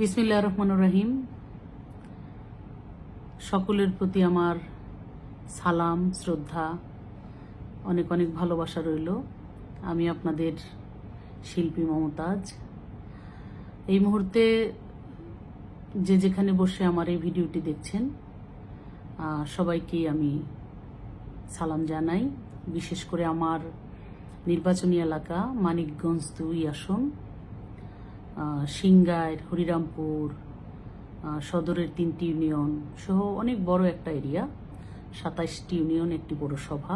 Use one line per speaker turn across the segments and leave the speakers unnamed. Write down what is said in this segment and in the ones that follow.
বিসমিল্লাহির রহমানির রহিম। সকলের প্রতি আমার সালাম, শ্রদ্ধা, অনেক অনেক ভালোবাসা রইল। আমি আপনাদের শিল্পী মমতাজ। এই মুহূর্তে যে যেখানে বসে আমার এই ভিডিওটি দেখছেন সবাইকে আমি সালাম জানাই। বিশেষ করে আমার নির্বাচনী এলাকা মানিকগঞ্জ ২ আসন, সিংগাইর, হরিরামপুর, সদরের ৩টি ইউনিয়ন সহ অনেক বড় একটা এরিয়া, ২৭টি ইউনিয়ন, একটি পৌরসভা।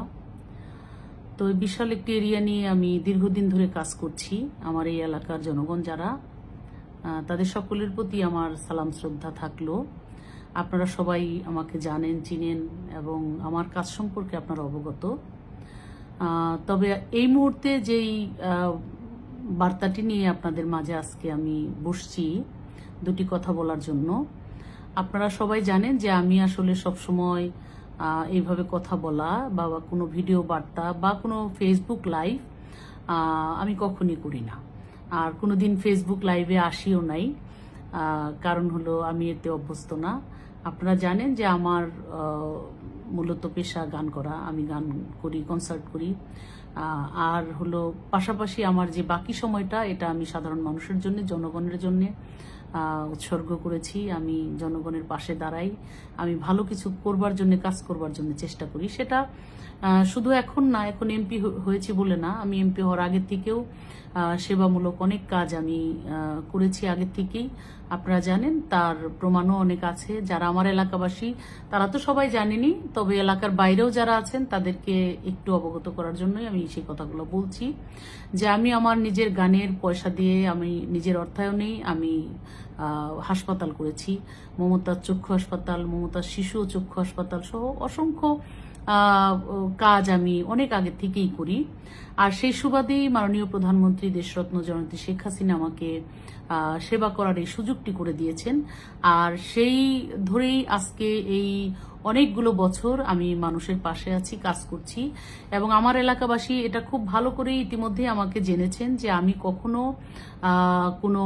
তো বিশাল একটি এরিয়া নিয়ে আমি দীর্ঘদিন ধরে কাজ করছি। আমার এই এলাকার জনগণ যারা, তাদের সকলের প্রতি আমার সালাম শ্রদ্ধা থাকলো। আপনারা সবাই আমাকে জানেন, চিনেন এবং আমার কাজ সম্পর্কে আপনারা অবগত। তবে এই মুহূর্তে যেই বার্তাটি নিয়ে আপনাদের মাঝে আজকে আমি বসছি দুটি কথা বলার জন্য। আপনারা সবাই জানেন যে আমি আসলে সবসময় এইভাবে কথা বলা বা কোনো ভিডিও বার্তা বা কোনো ফেসবুক লাইভ আমি কখনই করি না, আর কোনোদিন ফেসবুক লাইভে আসিও নাই। কারণ হলো আমি এতে অভ্যস্ত না। আপনারা জানেন যে আমার মূলত পেশা গান করা, আমি গান করি, কনসার্ট করি, আর হলো পাশাপাশি আমার যে বাকি সময়টা এটা আমি সাধারণ মানুষের জন্য, জনগণের জন্য উৎসর্গ করেছি। আমি জনগণের পাশে দাঁড়াই, আমি ভালো কিছু করবার জন্য, কাজ করবার জন্য চেষ্টা করি। সেটা শুধু এখন না, এখন এমপি হয়েছি বলে না, আমি এমপি হওয়ার আগের থেকেও সেবামূলক অনেক কাজ আমি করেছি আগের থেকেই। আপনারা জানেন, তার প্রমাণও অনেক আছে। যারা আমার এলাকাবাসী তারা তো সবাই জানেনি, তবে এলাকার বাইরেও যারা আছেন তাদেরকে একটু অবগত করার জন্যই আমি সেই কথাগুলো বলছি। যে আমি আমার নিজের গানের পয়সা দিয়ে, আমি নিজের অর্থায়নেই আমি হাসপাতাল করেছি। মমতাজ চক্ষু হাসপাতাল, মমতাজ শিশু ও চক্ষু হাসপাতাল সহ অসংখ্য কাজ আমি অনেক আগে থেকেই করি। আর সেই সুবাদেই মাননীয় প্রধানমন্ত্রী দেশরত্ন জননেত্রী শেখ হাসিনা আমাকে সেবা করার এই সুযোগটি করে দিয়েছেন। আর সেই ধরেই আজকে এই অনেকগুলো বছর আমি মানুষের পাশে আছি, কাজ করছি। এবং আমার এলাকাবাসী এটা খুব ভালো করে ইতিমধ্যে আমাকে জেনেছেন যে আমি কখনো কোনো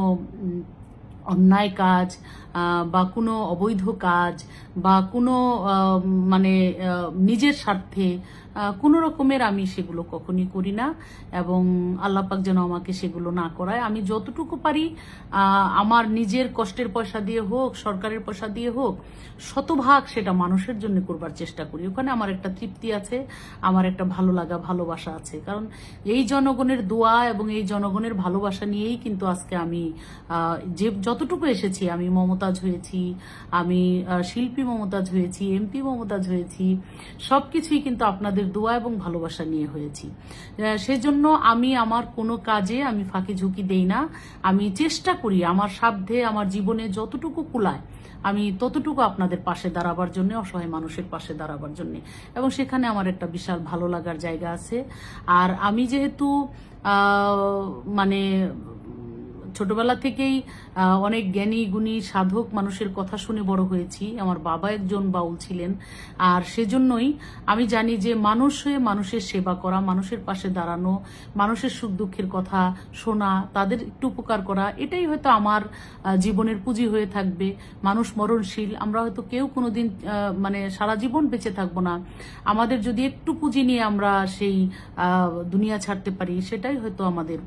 অন্যায় কাজ বা কোনো অবৈধ কাজ বা কোনো নিজের স্বার্থে কোনো রকমের আমি সেগুলো কখনই করি না। এবং আল্লাহ পাক যেন আমাকে সেগুলো না করায়। আমি যতটুকু পারি আমার নিজের কষ্টের পয়সা দিয়ে হোক, সরকারের পয়সা দিয়ে হোক, শতভাগ সেটা মানুষের জন্য করবার চেষ্টা করি। ওখানে আমার একটা তৃপ্তি আছে, আমার একটা ভালো লাগা, ভালোবাসা আছে। কারণ এই জনগণের দোয়া এবং এই জনগণের ভালোবাসা নিয়েই কিন্তু আজকে আমি যে যতটুকু এসেছি, আমি মমতাজ হয়েছি, আমি শিল্পী মমতাজ হয়েছি, এমপি মমতাজ হয়েছি, সবকিছুই কিন্তু আপনাদের দোয়া এবং ভালোবাসা নিয়ে হয়েছি। সেজন্য আমি আমার কোনো কাজে আমি ফাঁকি ঝুঁকি দেই না। আমি চেষ্টা করি আমার সাধ্যে, আমার জীবনে যতটুকু কুলায় আমি ততটুকু আপনাদের পাশে দাঁড়াবার জন্য, অসহায় মানুষের পাশে দাঁড়াবার জন্য। এবং সেখানে আমার একটা বিশাল ভালো লাগার জায়গা আছে। আর আমি যেহেতু ছোটবেলা থেকেই অনেক জ্ঞানী গুণী সাধক মানুষের কথা শুনে বড় হয়েছি। আমার বাবা একজন বাউল ছিলেন। আর সেজন্যই আমি জানি যে মানুষ হয়ে মানুষের সেবা করা, মানুষের পাশে দাঁড়ানো, মানুষের সুখ দুঃখের কথা শোনা, তাদের একটু উপকার করা, এটাই হয়তো আমার জীবনের পুঁজি হয়ে থাকবে। মানুষ মরণশীল, আমরা হয়তো কেউ কোনোদিন সারা জীবন বেঁচে থাকবো না। আমাদের যদি একটু পুঁজি নিয়ে আমরা সেই দুনিয়া ছাড়তে পারি, সেটাই হয়তো আমাদের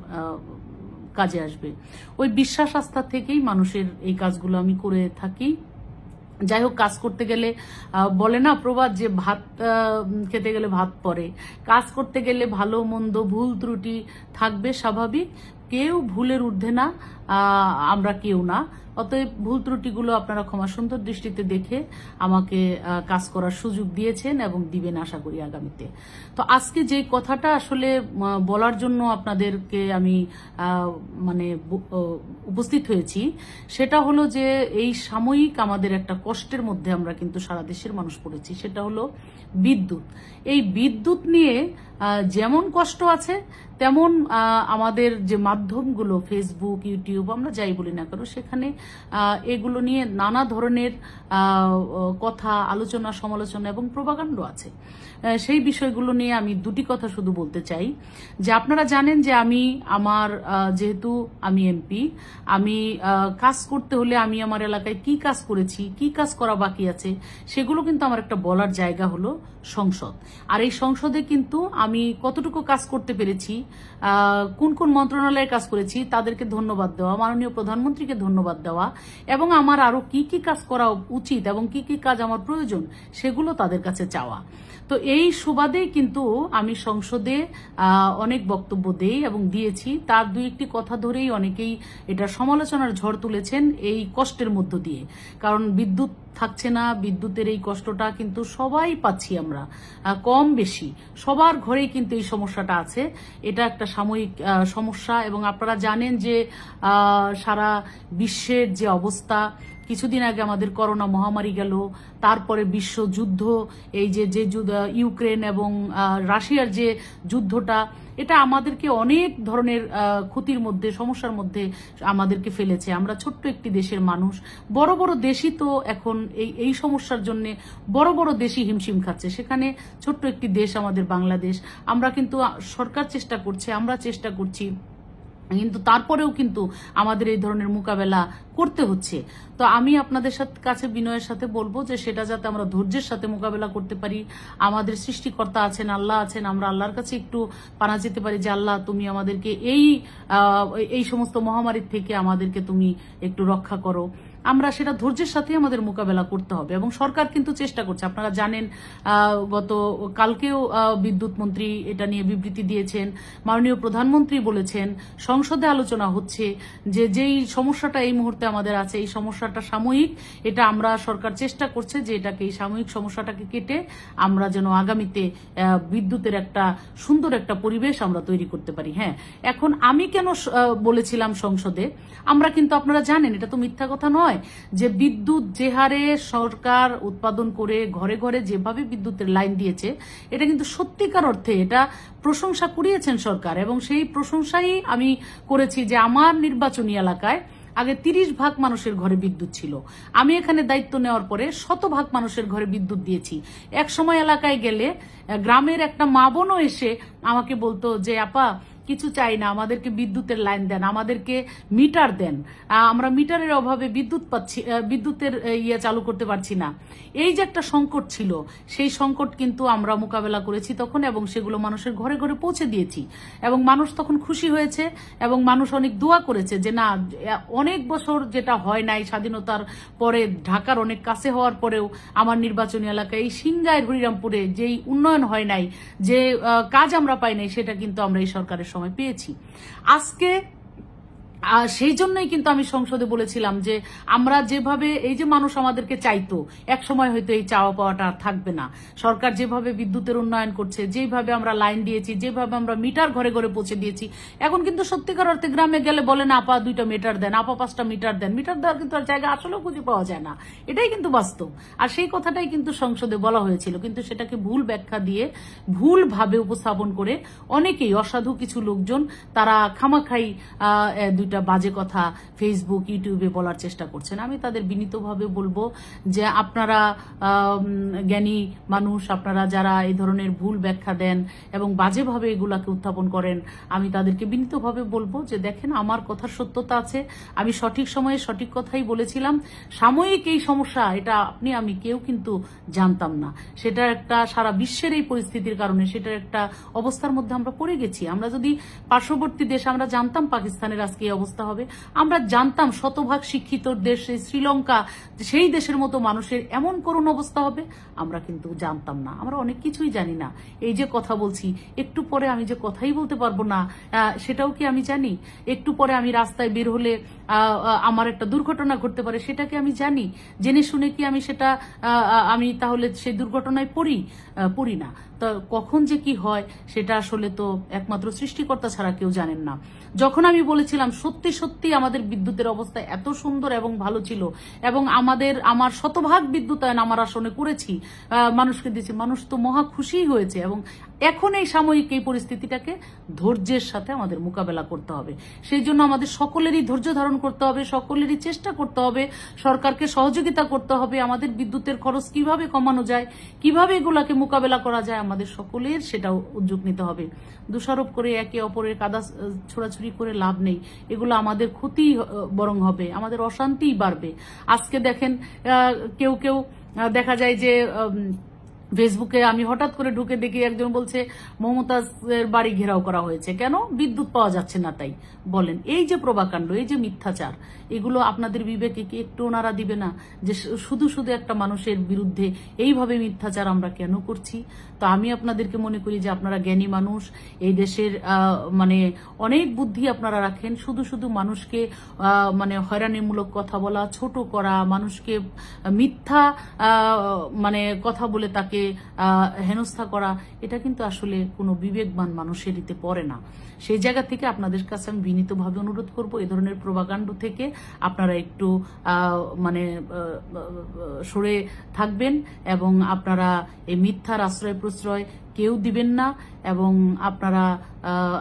কাজে আসবে। ওই বিশ্বাস আস্থা থেকেই মানুষের এই কাজগুলো আমি করে থাকি। যাই হোক, কাজ করতে গেলে বলে না প্রবাদ যে ভাত খেতে গেলে ভাত পড়ে, কাজ করতে গেলে ভালো মন্দ ভুল ত্রুটি থাকবে স্বাভাবিক। কেউ ভুলের ঊর্ধ্বে না, আমরা কেউ না। অতএব ভুল ত্রুটিগুলো আপনারা ক্ষমা সুন্দর দৃষ্টিতে দেখে আমাকে কাজ করার সুযোগ দিয়েছেন এবং দিবেন আশা করি আগামীতে। তো আজকে যে কথাটা আসলে বলার জন্য আপনাদেরকে আমি উপস্থিত হয়েছি, সেটা হলো যে এই সাময়িক আমাদের একটা কষ্টের মধ্যে আমরা কিন্তু সারা দেশের মানুষ পড়েছি। সেটা হলো বিদ্যুৎ। এই বিদ্যুৎ নিয়ে যেমন কষ্ট আছে তেমন আমাদের যে মাধ্যমগুলো ফেসবুক, ইউটিউব, আমরা যাই বলি না কেন, সেখানে এগুলো নিয়ে নানা ধরনের কথা, আলোচনা, সমালোচনা এবং প্রোপাগান্ডা আছে। সেই বিষয়গুলো নিয়ে আমি দুটি কথা শুধু বলতে চাই যে আপনারা জানেন যে যেহেতু আমি এমপি, আমি কাজ করতে হলে আমি আমার এলাকায় কি কাজ করেছি, কি কাজ করা বাকি আছে, সেগুলো কিন্তু আমার একটা বলার জায়গা হলো সংসদ। আর এই সংসদে কিন্তু আমি কতটুকু কাজ করতে পেরেছি, কোন কোন মন্ত্রণালয়ে কাজ করেছি, তাদেরকে ধন্যবাদ দেওয়া, মাননীয় প্রধানমন্ত্রীকে ধন্যবাদ দেওয়া, এবং আমার আরো কি কি কাজ করা উচিত এবং কি কি কাজ আমার প্রয়োজন সেগুলো তাদের কাছে চাওয়া। তো এই সুবাদেই কিন্তু আমি সংসদে অনেক বক্তব্য দেই এবং দিয়েছি। তার দুই একটি কথা ধরেই অনেকেই এটা সমালোচনার ঝড় তুলেছেন এই কষ্টের মধ্য দিয়ে। কারণ বিদ্যুৎ থাকছে না, বিদ্যুতের এই কষ্টটা কিন্তু সবাই পাচ্ছি আমরা, কম বেশি সবার ঘরেই কিন্তু এই সমস্যাটা আছে। এটা একটা সাময়িক সমস্যা এবং আপনারা জানেন যে সারা বিশ্বের যে অবস্থা, কিছুদিন আগে আমাদের করোনা মহামারী গেল, তারপরে বিশ্বযুদ্ধ, এই যে ইউক্রেন এবং রাশিয়ার যে যুদ্ধটা, এটা আমাদেরকে অনেক ধরনের ক্ষতির মধ্যে, সমস্যার মধ্যে আমাদেরকে ফেলেছে। আমরা ছোট্ট একটি দেশের মানুষ, বড় বড় দেশই তো এখন এই সমস্যার জন্য বড় বড় দেশই হিমশিম খাচ্ছে, সেখানে ছোট্ট একটি দেশ আমাদের বাংলাদেশ। আমরা কিন্তু, সরকার চেষ্টা করছে, আমরা চেষ্টা করছি, কিন্তু তারপরেও কিন্তু আমাদের এই ধরনের মোকাবেলা করতে হচ্ছে। তো আমি আপনাদের কাছে বিনয়ের সাথে বলবো যে সেটা যাতে আমরা ধৈর্যের সাথে মোকাবেলা করতে পারি। আমাদের সৃষ্টিকর্তা আছেন, আল্লাহ আছেন, আমরা আল্লাহর কাছে একটু পানা যেতে পারি যে আল্লাহ তুমি আমাদেরকে এই সমস্ত মহামারীর থেকে আমাদেরকে তুমি একটু রক্ষা করো। আমরা সেটা ধৈর্যের সাথে আমাদের মোকাবেলা করতে হবে এবং সরকার কিন্তু চেষ্টা করছে। আপনারা জানেন গত কালকেও বিদ্যুৎ মন্ত্রী এটা নিয়ে বিবৃতি দিয়েছেন, মাননীয় প্রধানমন্ত্রী বলেছেন, সংসদে আলোচনা হচ্ছে যে যেই সমস্যাটা এই মুহূর্তে আমাদের আছে, এই সমস্যাটা সাময়িক, এটা আমরা সরকার চেষ্টা করছে যে এটাকে, এই সাময়িক সমস্যাটাকে কেটে আমরা যেন আগামীতে বিদ্যুতের একটা সুন্দর একটা পরিবেশ আমরা তৈরি করতে পারি। হ্যাঁ, এখন আমি কেন বলেছিলাম সংসদে, আমরা কিন্তু আপনারা জানেন এটা তো মিথ্যা কথা নয় যে বিদ্যুৎ যে হারে সরকার উৎপাদন করে ঘরে ঘরে যেভাবে বিদ্যুতের লাইন দিয়েছে, এটা কিন্তু সত্যিকার অর্থে এটা প্রশংসা কুড়িয়েছেন সরকার এবং সেই প্রশংসাই আমি করেছি যে আমার নির্বাচনী এলাকায় আগে 30% মানুষের ঘরে বিদ্যুৎ ছিল, আমি এখানে দায়িত্ব নেওয়ার পরে 100% মানুষের ঘরে বিদ্যুৎ দিয়েছি। এক সময় এলাকায় গেলে গ্রামের একটা মা বোনও এসে আমাকে বলতো যে আপা কিছু চাই না, আমাদেরকে বিদ্যুতের লাইন দেন, আমাদেরকে মিটার দেন, আমরা মিটারের অভাবে বিদ্যুতের চালু করতে পারছি না। এই যে একটা সংকট ছিল, সেই সংকট কিন্তু আমরা মোকাবেলা করেছি তখন এবং সেগুলো মানুষের ঘরে ঘরে পৌঁছে দিয়েছি এবং মানুষ তখন খুশি হয়েছে এবং মানুষ অনেক দোয়া করেছে যে না, অনেক বছর যেটা হয় নাই স্বাধীনতার পরে, ঢাকার অনেক কাছে হওয়ার পরেও আমার নির্বাচনী এলাকায় এই সিংগাইর হরিরামপুরে যেই উন্নয়ন হয় নাই, যে কাজ আমরা পাই নাই, সেটা কিন্তু আমরা এই সরকারের সময় পেয়েছি। আজকে সেই জন্যই কিন্তু আমি সংসদে বলেছিলাম যে আমরা যেভাবে, এই যে মানুষ আমাদেরকে চাইতো, এক সময় হয়তো এই চাওয়া পাওয়াটা আর থাকবে না। সরকার যেভাবে বিদ্যুতের উন্নয়ন করছে, যেভাবে আমরা লাইন দিয়েছি, যেভাবে আমরা মিটার ঘরে ঘরে পৌঁছে দিয়েছি, এখন কিন্তু সত্যিকার অর্থে গ্রামে গেলে বলেন আপা 2টা মিটার দেন, আপা 5টা মিটার দেন। মিটার দেওয়ার কিন্তু আর জায়গা আসলেও খুঁজে পাওয়া যায় না, এটাই কিন্তু বাস্তব। আর সেই কথাটাই কিন্তু সংসদে বলা হয়েছিল, কিন্তু সেটাকে ভুল ব্যাখ্যা দিয়ে, ভুল ভাবে উপস্থাপন করে অনেকেই, অসাধু কিছু লোকজন, তারা খামাখাই 2টা বাজে কথা ফেসবুক, ইউটিউবে বলার চেষ্টা করছেন। আমি তাদের বিনীতভাবে বলবো যে আপনারা জ্ঞানী মানুষ, আপনারা যারা এই ধরনের ভুল ব্যাখ্যা দেন এবং বাজেভাবে এগুলাকে উত্থাপন করেন, আমি তাদেরকে বিনীতভাবে বলবো যে দেখেন, আমার কথার সত্যতা আছে, আমি সঠিক সময়ে সঠিক কথাই বলেছিলাম। সাময়িক এই সমস্যা, এটা আপনি আমি কেউ কিন্তু জানতাম না, সেটার একটা সারা বিশ্বের এই পরিস্থিতির কারণে সেটার একটা অবস্থার মধ্যে আমরা পড়ে গেছি। আমরা যদি পার্শ্ববর্তী দেশ, আমরা জানতাম পাকিস্তানের আজকে এই অবস্থা হবে, আমরা জানতাম শতভাগ শিক্ষিত দেশ শ্রীলঙ্কা, সেই দেশের মতো মানুষের এমন করুণ অবস্থা হবে, আমরা কিন্তু জানতাম না। আমরা অনেক কিছুই জানি না। এই যে কথা বলছি, একটু পরে আমি যে কথাই বলতে পারবো না সেটাও কি আমি জানি? একটু পরে আমি রাস্তায় বের হলে আমার একটা দুর্ঘটনা ঘটতে পারে, সেটাকে আমি জানি, জেনে শুনে কি আমি সেটা আমি তাহলে সেই দুর্ঘটনায় পড়ি না। তো কখন যে কি হয় সেটা আসলে তো একমাত্র সৃষ্টিকর্তা ছাড়া কেউ জানেন না। যখন আমি বলেছিলাম সত্যি সত্যি আমাদের বিদ্যুতের অবস্থা এত সুন্দর এবং ভালো ছিল, এবং আমার শতভাগ বিদ্যুতায়ন আমার আসনে করেছি, মানুষকে দিয়েছি, মানুষ তো মহা খুশি হয়েছে। এবং এখন এই সাময়িক এই পরিস্থিতিটাকে ধৈর্যের সাথে আমাদের মোকাবেলা করতে হবে। সেই জন্য আমাদের সকলেরই ধৈর্য ধারণ করতে হবে, সকলেরই চেষ্টা করতে হবে, সরকারকে সহযোগিতা করতে হবে। আমাদের বিদ্যুতের খরচ কিভাবে কমানো যায়, কিভাবে এগুলাকে মোকাবেলা করা যায়, আমাদের সকলের সেটা উদ্যোগ নিতে হবে। দোষারোপ করে একে অপরের কাদা ছোড়াছুড়ি করে লাভ নেই, এগুলো আমাদের ক্ষতি বরং হবে, আমাদের অশান্তিই বাড়বে। আজকে দেখেন কেউ কেউ দেখা যায় যে ফেসবুকে আমি হঠাৎ করে ঢুকে দেখি একজন বলছে মমতাজের বাড়ি ঘেরাও করা হয়েছে, কেন? বিদ্যুৎ পাওয়া যাচ্ছে না তাই। বলেন, এই যে প্রভাকাণ্ড, এই যে মিথ্যাচার, এগুলো আপনাদের বিবেকে কি একটু ওনারা দিবে না যে শুধু শুধু একটা মানুষের বিরুদ্ধে এইভাবে মিথ্যাচার আমরা কেন করছি? তো আমি আপনাদেরকে মনে করি যে আপনারা জ্ঞানী মানুষ, এই দেশের মানে অনেক বুদ্ধি আপনারা রাখেন। শুধু শুধু মানুষকে মানে হয়রানিমূলক কথা বলা, ছোট করা, মানুষকে মিথ্যা মানে কথা বলে তাকে হেনস্থা করা, এটা কিন্তু আসলে কোনো বিবেকবান মানুষের ইতে পড়ে না। সেই জায়গা থেকে আপনাদের কাছে আমি বিনীতভাবে অনুরোধ করব, এই ধরনের প্রভাকাণ্ড থেকে আপনারা একটু মানে সরে থাকবেন, এবং আপনারা এই মিথ্যার আশ্রয় প্রশ্রয় কেউ দিবেন না, এবং আপনারা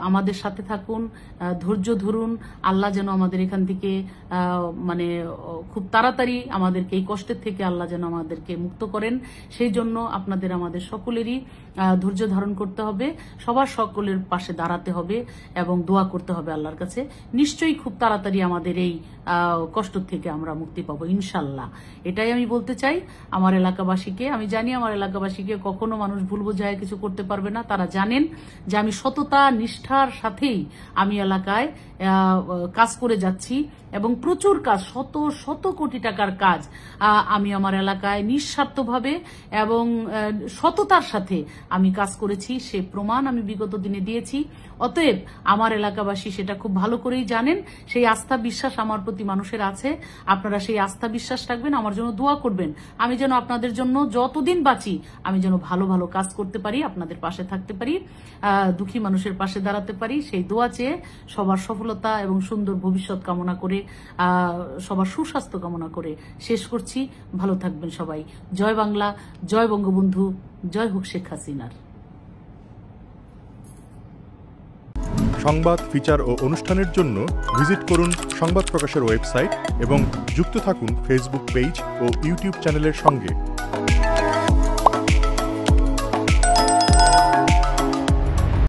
আমাদের সাথে থাকুন, ধৈর্য ধরুন। আল্লাহ যেন আমাদের এখান থেকে মানে খুব তাড়াতাড়ি আমাদেরকে এই কষ্টের থেকে আল্লাহ যেন আমাদেরকে মুক্ত করেন। সেই জন্য আপনাদের আমাদের সকলেরই ধৈর্য ধারণ করতে হবে, সবার সকলের পাশে দাঁড়াতে হবে এবং দোয়া করতে হবে আল্লাহর কাছে। নিশ্চয়ই খুব তাড়াতাড়ি আমাদের এই কষ্ট থেকে আমরা মুক্তি পাবো ইনশাল্লাহ। এটাই আমি বলতে চাই আমার এলাকাবাসীকে। আমি জানি আমার এলাকাবাসীকে কখনো মানুষ ভুল বোঝায় কিছু করতে পারবে না। তারা জানেন যে আমি সততা নিষ্ঠার সাথেই আমি এলাকায় কাজ করে যাচ্ছি, এবং প্রচুর কাজ, শত শত কোটি টাকার কাজ আমি আমার এলাকায় নিঃস্বার্থভাবে এবং সততার সাথে আমি কাজ করেছি। সে প্রমাণ আমি বিগত দিনে দিয়েছি। অতএব আমার এলাকাবাসী সেটা খুব ভালো করেই জানেন। সেই আস্থা বিশ্বাস আমার প্রতি মানুষের আছে। আপনারা সেই আস্থা বিশ্বাস রাখবেন, আমার জন্য দোয়া করবেন। আমি যেন আপনাদের জন্য যতদিন বাঁচি আমি যেন ভালো ভালো কাজ করতে পারি, আপনাদের পাশে থাকতে পারি, দুঃখী মানুষের পাশে দাঁড়াতে পারি। সেই দোয়া চেয়ে সবার সফলতা এবং সুন্দর ভবিষ্যৎ কামনা করে, সবার সুস্বাস্থ্য কামনা করে শেষ করছি। ভালো থাকবেন সবাই। জয় বাংলা, জয় বঙ্গবন্ধু, জয় হোক শেখ হাসিনার।
সংবাদ, ফিচার ও অনুষ্ঠানের জন্য ভিজিট করুন সংবাদ প্রকাশের ওয়েবসাইট এবং যুক্ত থাকুন ফেসবুক পেজ ও ইউটিউব চ্যানেলের সঙ্গে।